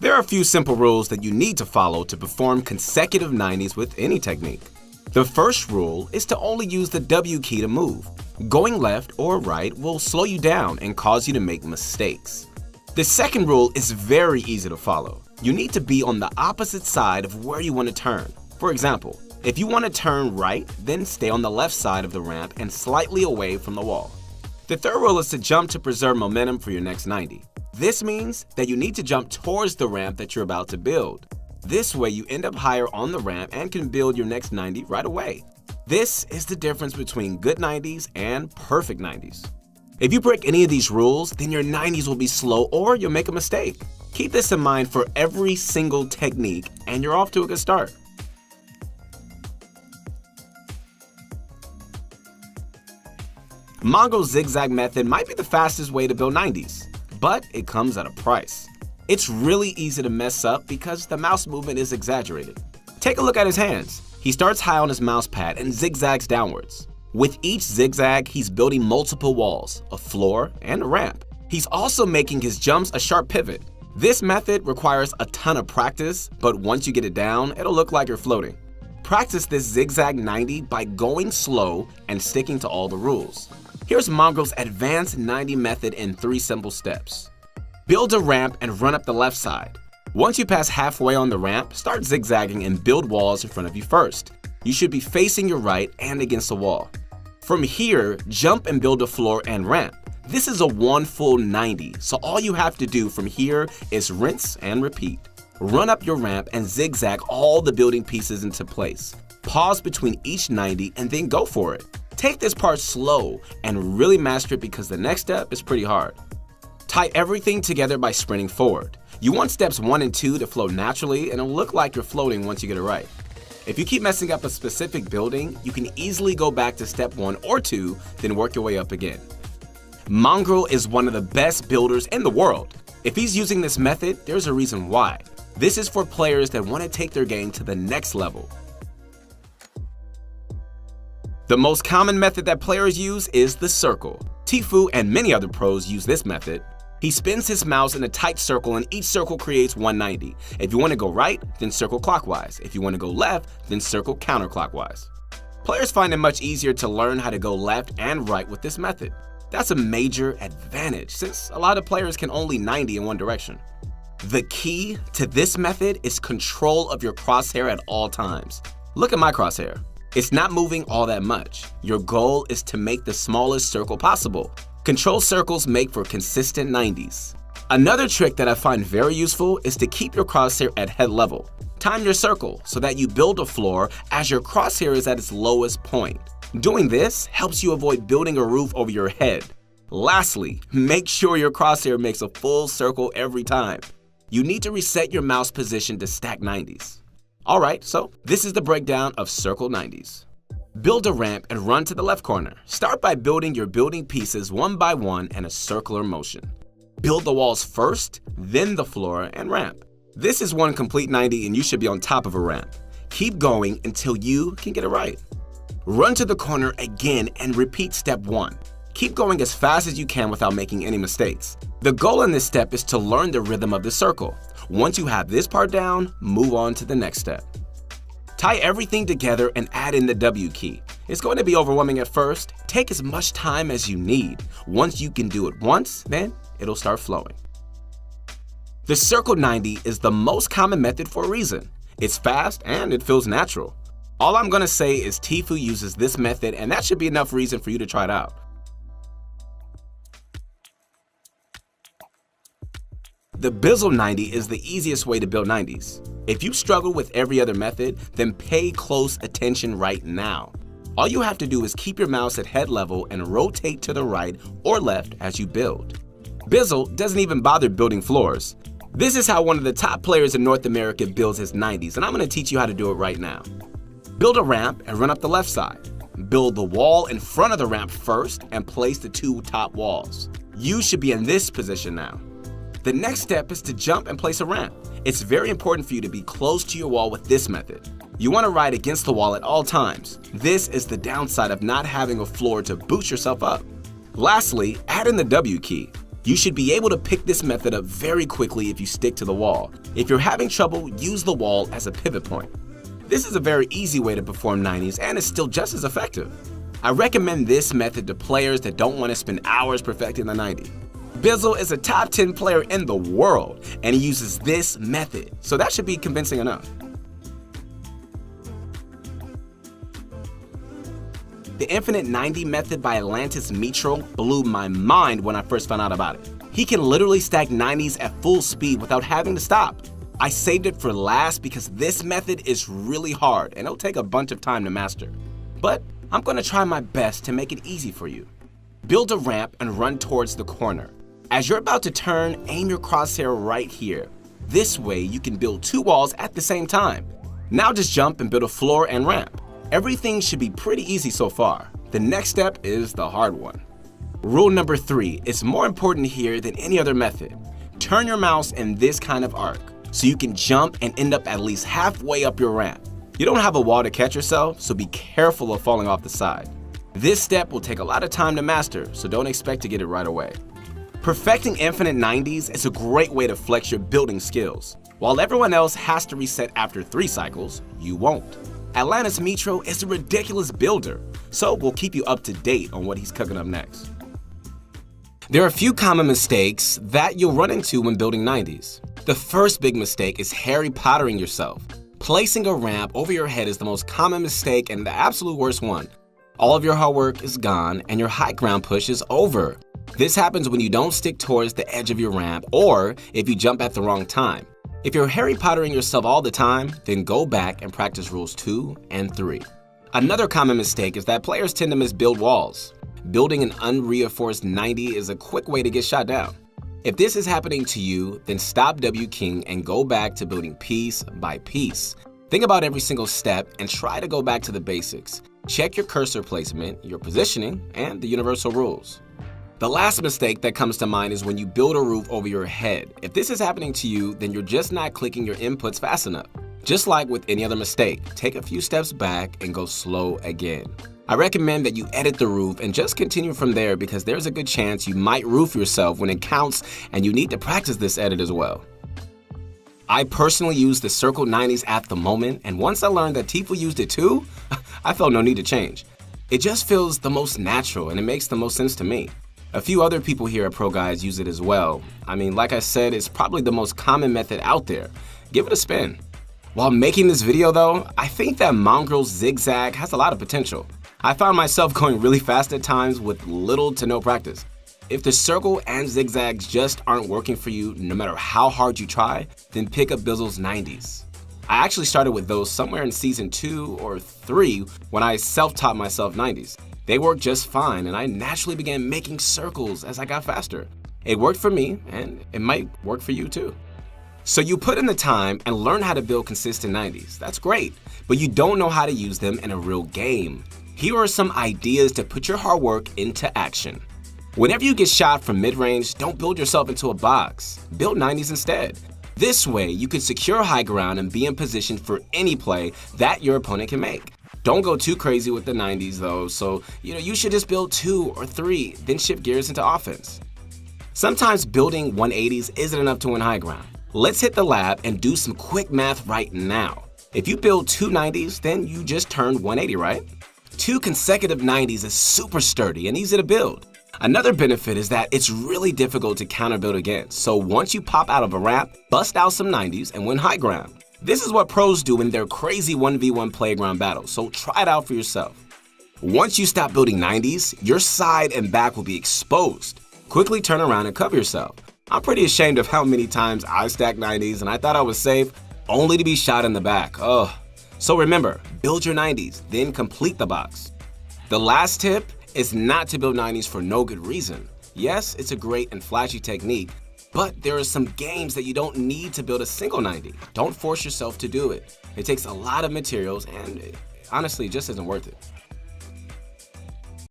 There are a few simple rules that you need to follow to perform consecutive 90s with any technique. The first rule is to only use the W key to move. Going left or right will slow you down and cause you to make mistakes. The second rule is very easy to follow. You need to be on the opposite side of where you want to turn. For example, if you want to turn right, then stay on the left side of the ramp and slightly away from the wall. The third rule is to jump to preserve momentum for your next 90. This means that you need to jump towards the ramp that you're about to build. This way you end up higher on the ramp and can build your next 90 right away. This is the difference between good 90s and perfect 90s. If you break any of these rules, then your 90s will be slow or you'll make a mistake. Keep this in mind for every single technique and you're off to a good start. Mongo's zigzag method might be the fastest way to build 90s, but it comes at a price. It's really easy to mess up because the mouse movement is exaggerated. Take a look at his hands. He starts high on his mouse pad and zigzags downwards. With each zigzag, he's building multiple walls, a floor, and a ramp. He's also making his jumps a sharp pivot. This method requires a ton of practice, but once you get it down, it'll look like you're floating. Practice this zigzag 90 by going slow and sticking to all the rules. Here's Mongo's advanced 90 method in 3 simple steps. Build a ramp and run up the left side. Once you pass halfway on the ramp, start zigzagging and build walls in front of you first. You should be facing your right and against the wall. From here, jump and build a floor and ramp. This is a one full 90, so all you have to do from here is rinse and repeat. Run up your ramp and zigzag all the building pieces into place. Pause between each 90 and then go for it. Take this part slow and really master it because the next step is pretty hard. Tie everything together by sprinting forward. You want steps 1 and 2 to flow naturally and it'll look like you're floating once you get it right. If you keep messing up a specific building, you can easily go back to step 1 or 2, then work your way up again. Mongo is one of the best builders in the world. If he's using this method, there's a reason why. This is for players that want to take their game to the next level. The most common method that players use is the circle. Tfue and many other pros use this method. He spins his mouse in a tight circle and each circle creates 190. If you want to go right, then circle clockwise. If you want to go left, then circle counterclockwise. Players find it much easier to learn how to go left and right with this method. That's a major advantage since a lot of players can only 90 in one direction. The key to this method is control of your crosshair at all times. Look at my crosshair. It's not moving all that much. Your goal is to make the smallest circle possible. Control circles make for consistent 90s. Another trick that I find very useful is to keep your crosshair at head level. Time your circle so that you build a floor as your crosshair is at its lowest point. Doing this helps you avoid building a roof over your head. Lastly, make sure your crosshair makes a full circle every time. You need to reset your mouse position to stack 90s. Alright, so this is the breakdown of circle 90s. Build a ramp and run to the left corner. Start by building your building pieces one by one in a circular motion. Build the walls first, then the floor and ramp. This is one complete 90 and you should be on top of a ramp. Keep going until you can get it right. Run to the corner again and repeat step 1. Keep going as fast as you can without making any mistakes. The goal in this step is to learn the rhythm of the circle. Once you have this part down, move on to the next step. Tie everything together and add in the W key. It's going to be overwhelming at first. Take as much time as you need. Once you can do it once, then it'll start flowing. The circle 90 is the most common method for a reason. It's fast and it feels natural. All I'm going to say is Tfue uses this method and that should be enough reason for you to try it out. The Bizzle 90 is the easiest way to build 90s. If you struggle with every other method, then pay close attention right now. All you have to do is keep your mouse at head level and rotate to the right or left as you build. Bizzle doesn't even bother building floors. This is how one of the top players in North America builds his 90s, and I'm going to teach you how to do it right now. Build a ramp and run up the left side. Build the wall in front of the ramp first and place the 2 top walls. You should be in this position now. The next step is to jump and place a ramp. It's very important for you to be close to your wall with this method. You want to ride against the wall at all times. This is the downside of not having a floor to boost yourself up. Lastly, add in the W key. You should be able to pick this method up very quickly if you stick to the wall. If you're having trouble, use the wall as a pivot point. This is a very easy way to perform 90s and is still just as effective. I recommend this method to players that don't want to spend hours perfecting the 90. Bizzle is a top 10 player in the world, and he uses this method, so that should be convincing enough. The Infinite 90 method by Atlantis Mitro blew my mind when I first found out about it. He can literally stack 90s at full speed without having to stop. I saved it for last because this method is really hard and it'll take a bunch of time to master. But I'm going to try my best to make it easy for you. Build a ramp and run towards the corner. As you're about to turn, aim your crosshair right here. This way you can build two walls at the same time. Now just jump and build a floor and ramp. Everything should be pretty easy so far. The next step is the hard one. Rule number 3 is more important here than any other method. Turn your mouse in this kind of arc so you can jump and end up at least halfway up your ramp. You don't have a wall to catch yourself, so be careful of falling off the side. This step will take a lot of time to master, so don't expect to get it right away. Perfecting Infinite 90s is a great way to flex your building skills. While everyone else has to reset after 3 cycles, you won't. Atlantis Mitro is a ridiculous builder, so we'll keep you up to date on what he's cooking up next. There are a few common mistakes that you'll run into when building 90s. The first big mistake is Harry Pottering yourself. Placing a ramp over your head is the most common mistake and the absolute worst one. All of your hard work is gone and your high ground push is over. This happens when you don't stick towards the edge of your ramp or if you jump at the wrong time. If you're Harry Pottering yourself all the time, then go back and practice rules 2 and 3. Another common mistake is that players tend to misbuild walls. Building an unreinforced 90 is a quick way to get shot down. If this is happening to you, then stop W King and go back to building piece by piece. Think about every single step and try to go back to the basics. Check your cursor placement, your positioning, and the universal rules. The last mistake that comes to mind is when you build a roof over your head. If this is happening to you, then you're just not clicking your inputs fast enough. Just like with any other mistake, take a few steps back and go slow again. I recommend that you edit the roof and just continue from there because there's a good chance you might roof yourself when it counts and you need to practice this edit as well. I personally use the Circle 90s at the moment, and once I learned that Tfue used it too, I felt no need to change. It just feels the most natural and it makes the most sense to me. A few other people here at Pro Guys use it as well. I mean, like I said, it's probably the most common method out there. Give it a spin. While making this video though, I think that Mongrel's zigzag has a lot of potential. I found myself going really fast at times with little to no practice. If the circle and zigzags just aren't working for you no matter how hard you try, then pick up Bizzle's 90s. I actually started with those somewhere in season 2 or 3 when I self-taught myself 90s. They worked just fine and I naturally began making circles as I got faster. It worked for me and it might work for you too. So you put in the time and learn how to build consistent 90s. That's great, but you don't know how to use them in a real game. Here are some ideas to put your hard work into action. Whenever you get shot from mid-range, don't build yourself into a box. Build 90s instead. This way, you can secure high ground and be in position for any play that your opponent can make. Don't go too crazy with the 90s though, so you should just build 2 or 3, then shift gears into offense. Sometimes building 180s isn't enough to win high ground. Let's hit the lab and do some quick math right now. If you build 2 90s, then you just turned 180, right? 2 consecutive 90s is super sturdy and easy to build. Another benefit is that it's really difficult to counter build against, so once you pop out of a ramp, bust out some 90s and win high ground. This is what pros do in their crazy 1v1 playground battles, so try it out for yourself. Once you stop building 90s, your side and back will be exposed. Quickly turn around and cover yourself. I'm pretty ashamed of how many times I stacked 90s and I thought I was safe, only to be shot in the back. Ugh. So remember, build your 90s, then complete the box. The last tip is not to build 90s for no good reason. Yes, it's a great and flashy technique, but there are some games that you don't need to build a single 90. Don't force yourself to do it. It takes a lot of materials and it honestly just isn't worth it.